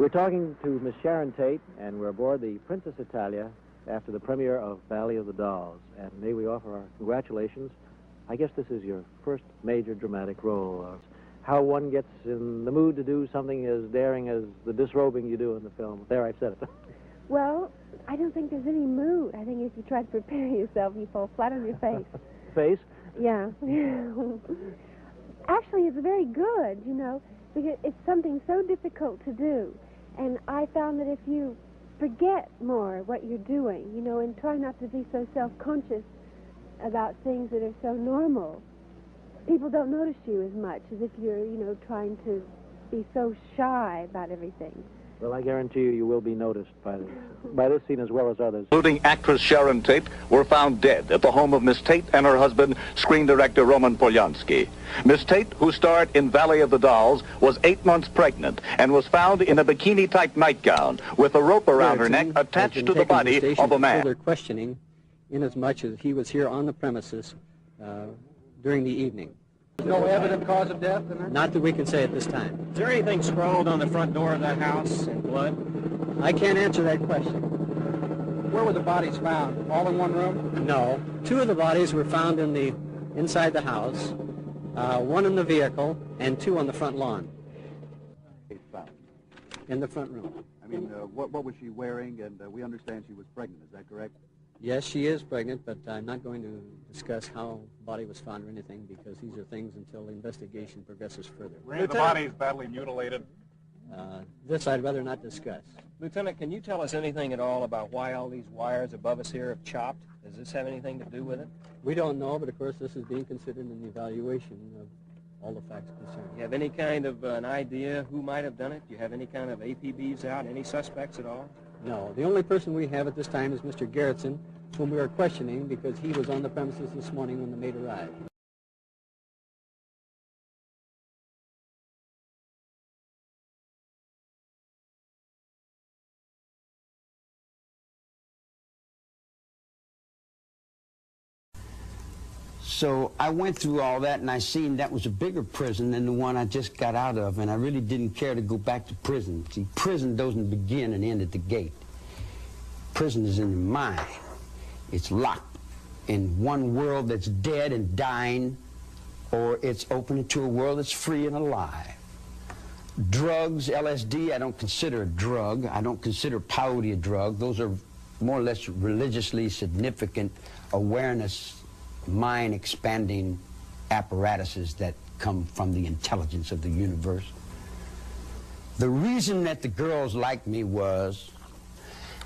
We're talking to Miss Sharon Tate, and we're aboard the Princess Italia after the premiere of Valley of the Dolls. And may we offer our congratulations. I guess this is your first major dramatic role. How one gets in the mood to do something as daring as the disrobing you do in the film. There, I've said it. Well, I don't think there's any mood. I think if you try to prepare yourself, you fall flat on your face. Face? Yeah. Actually, it's very good, you know, because it's something so difficult to do. And I found that if you forget more what you're doing, you know, and try not to be so self-conscious about things that are so normal, people don't notice you as much as if you're, you know, trying to be so shy about everything. Well, I guarantee you, you will be noticed by this scene as well as others. Including actress Sharon Tate, were found dead at the home of Miss Tate and her husband, screen director Roman Polanski. Miss Tate, who starred in Valley of the Dolls, was 8 months pregnant and was found in a bikini-type nightgown with a rope around her neck attached to the body of a man. Further questioning, inasmuch as he was here on the premises during the evening. No evident cause of death? Not that we can say at this time. Is there anything scrawled on the front door of that house in blood? I can't answer that question. Where were the bodies found? All in one room? No. 2 of the bodies were found inside the house, 1 in the vehicle, and 2 on the front lawn. In the front room. I mean, what was she wearing? And we understand she was pregnant. Is that correct? Yes, she is pregnant, but I'm not going to discuss how the body was found or anything, because these are things until the investigation progresses further. Were the bodies badly mutilated? This I'd rather not discuss. Lieutenant, can you tell us anything at all about why all these wires above us here have chopped? Does this have anything to do with it? We don't know, but of course this is being considered in the evaluation of all the facts concerned. Do you have any kind of an idea who might have done it? Do you have any kind of APBs out, any suspects at all? No. The only person we have at this time is Mr. Garrettson, whom we are questioning because he was on the premises this morning when the maid arrived. So I went through all that, and I seen that was a bigger prison than the one I just got out of, and I really didn't care to go back to prison. See, prison doesn't begin and end at the gate. Prison is in the mind. It's locked in one world that's dead and dying, or it's open to a world that's free and alive. Drugs, LSD, I don't consider a drug. I don't consider peyote a drug. Those are more or less religiously significant awareness, mind-expanding apparatuses that come from the intelligence of the universe. The reason that the girls liked me was,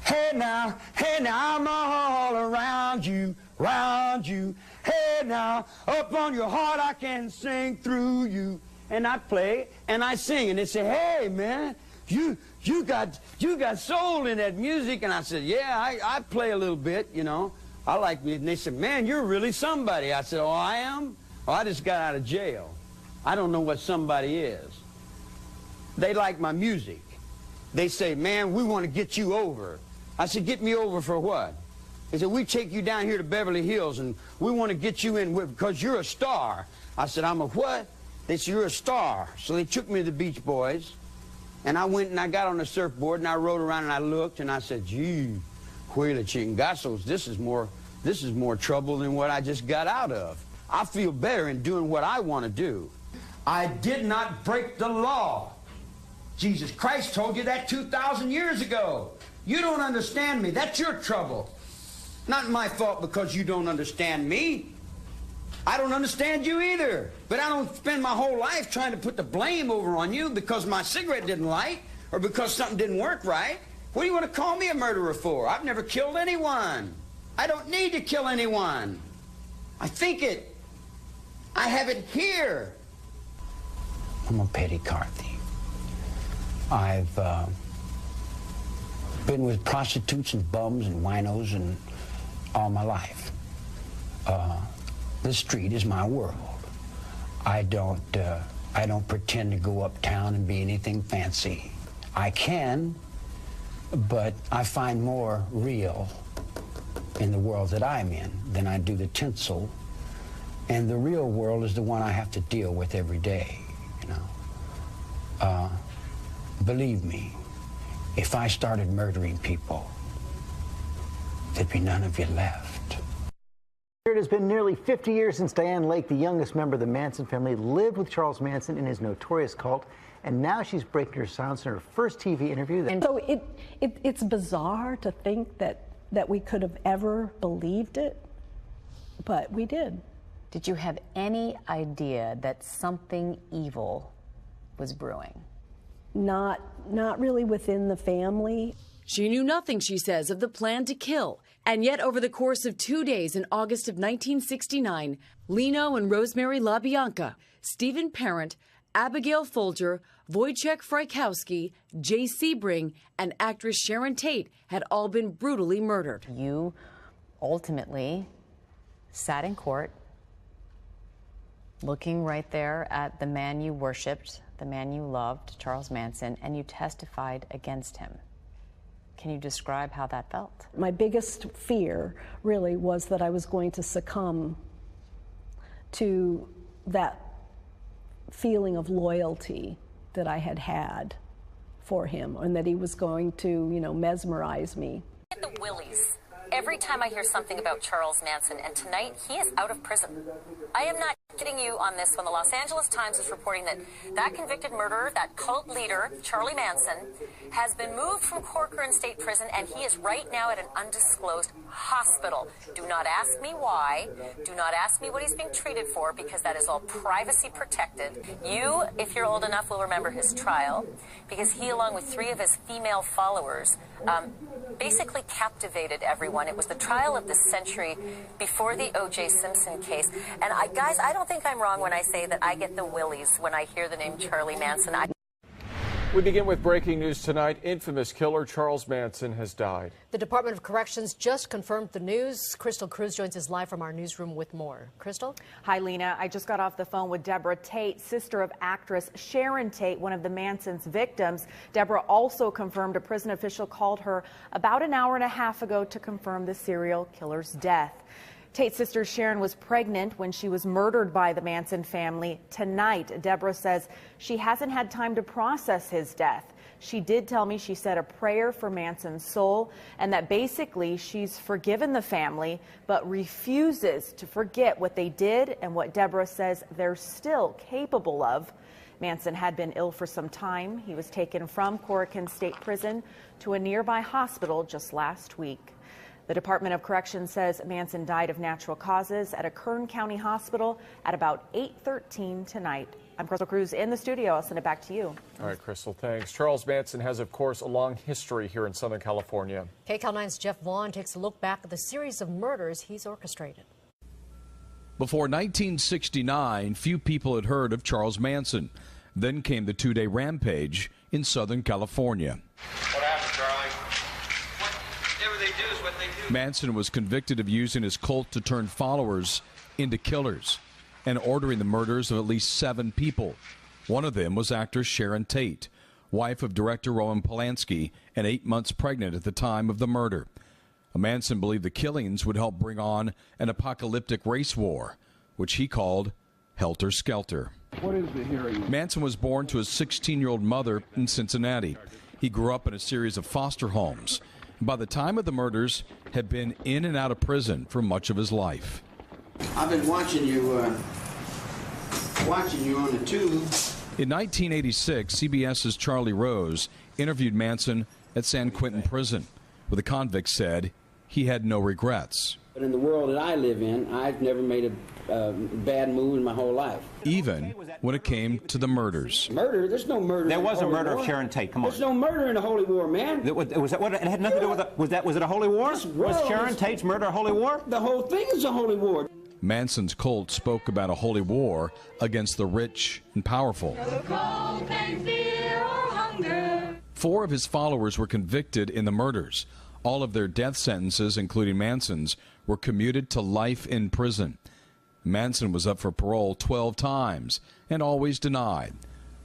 hey now, I'm all around you, hey now, up on your heart I can sing through you. And I play and I sing, and they say, hey man, you got soul in that music. And I said, yeah, I play a little bit, you know. I like me. And they said, man, you're really somebody. I said, oh, I am? Oh, I just got out of jail. I don't know what somebody is. They like my music. They say, man, we want to get you over. I said, get me over for what? They said, we take you down here to Beverly Hills, and we want to get you in because you're a star. I said, I'm a what? They said, you're a star. So they took me to the Beach Boys, and I went and I got on the surfboard, and I rode around, and I looked, and I said, gee, Huela Chingazos, this is more trouble than what I just got out of. I feel better in doing what I want to do. I did not break the law. Jesus Christ told you that 2,000 years ago. You don't understand me. That's your trouble. Not my fault because you don't understand me. I don't understand you either. But I don't spend my whole life trying to put the blame over on you because my cigarette didn't light or because something didn't work right. What do you want to call me a murderer for? I've never killed anyone. I don't need to kill anyone. I think it. I have it here. I'm a petty car thief. I've been with prostitutes and bums and winos and all my life. The street is my world. I don't pretend to go uptown and be anything fancy. I can, but I find more real in the world that I'm in than I do the tinsel. And the real world is the one I have to deal with every day, you know. Believe me, if I started murdering people, there'd be none of you left. It has been nearly 50 years since Diane Lake, the youngest member of the Manson family, lived with Charles Manson in his notorious cult, and now she's breaking her silence in her first TV interview. And so it's bizarre to think that we could have ever believed it, but we did. Did you have any idea that something evil was brewing? Not really within the family. She knew nothing, she says, of the plan to kill. And yet, over the course of 2 days in August of 1969, Lino and Rosemary LaBianca, Stephen Parent, Abigail Folger, Wojciech Frykowski, Jay Sebring, and actress Sharon Tate had all been brutally murdered. You ultimately sat in court looking right there at the man you worshipped, the man you loved, Charles Manson, and you testified against him. Can you describe how that felt? My biggest fear really was that I was going to succumb to that feeling of loyalty that I had had for him, and that he was going to, mesmerize me. Get the willies every time I hear something about Charles Manson, and tonight he is out of prison. I am not kidding you on this one. The Los Angeles Times is reporting that convicted murderer, that cult leader, Charlie Manson, has been moved from Corcoran State Prison, and he is right now at an undisclosed hospital. Do not ask me why. Do not ask me what he's being treated for, because that is all privacy protected. You, if you're old enough, will remember his trial, because he, along with 3 of his female followers, basically captivated everyone. It was the trial of the century before the O.J. Simpson case. And guys, I don't think I'm wrong when I say that I get the willies when I hear the name Charlie Manson. We begin with breaking news tonight. Infamous killer Charles Manson has died. The Department of Corrections just confirmed the news. Crystal Cruz joins us live from our newsroom with more. Crystal? Hi, Lena. I just got off the phone with Deborah Tate, sister of actress Sharon Tate, one of the Manson's victims. Deborah also confirmed a prison official called her about an hour and a half ago to confirm the serial killer's death. Tate's sister Sharon was pregnant when she was murdered by the Manson family. Tonight, Deborah says she hasn't had time to process his death. She did tell me she said a prayer for Manson's soul, and that basically she's forgiven the family, but refuses to forget what they did and what Deborah says they're still capable of. Manson had been ill for some time. He was taken from Corcoran State Prison to a nearby hospital just last week. The Department of Corrections says Manson died of natural causes at a Kern County hospital at about 8:13 tonight. I'm Crystal Cruz in the studio. I'll send it back to you. All right, Crystal, thanks. Charles Manson has, of course, a long history here in Southern California. KCAL 9's Jeff Vaughn takes a look back at the series of murders he's orchestrated. Before 1969, few people had heard of Charles Manson. Then came the 2-day rampage in Southern California. What happened, Charlie? Whatever they do is what they do. Manson was convicted of using his cult to turn followers into killers and ordering the murders of at least 7 people. One of them was actress Sharon Tate, wife of director Roman Polanski, and 8 months pregnant at the time of the murder. Manson believed the killings would help bring on an apocalyptic race war, which he called Helter Skelter. What is the hearing? Manson was born to a 16-year-old mother in Cincinnati. He grew up in a series of foster homes. By the time of the murders, had been in and out of prison for much of his life. I've been watching you on the tube. In 1986, CBS's Charlie Rose interviewed Manson at San Quentin Prison, where the convict said he had no regrets. But in the world that I live in, I've never made a bad move in my whole life. Even when it came to the murders. Murder? There's no murder. There was a murder of Sharon Tate. Come on. There's no murder in the Holy War, man. Was that what? It had nothing to do with it. Was it a holy war? Was Sharon Tate's murder a holy war? The whole thing is a holy war. Manson's cult spoke about a holy war against the rich and powerful. 4 of his followers were convicted in the murders. All of their death sentences, including Manson's, were commuted to life in prison. Manson was up for parole 12 times and always denied.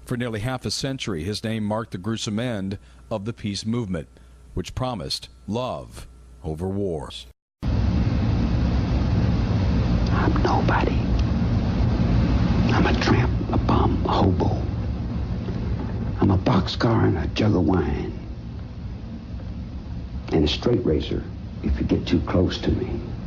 For nearly half a century, his name marked the gruesome end of the peace movement, which promised love over wars. I'm nobody. I'm a tramp, a bum, a hobo. I'm a boxcar and a jug of wine. and a straight razor if you get too close to me.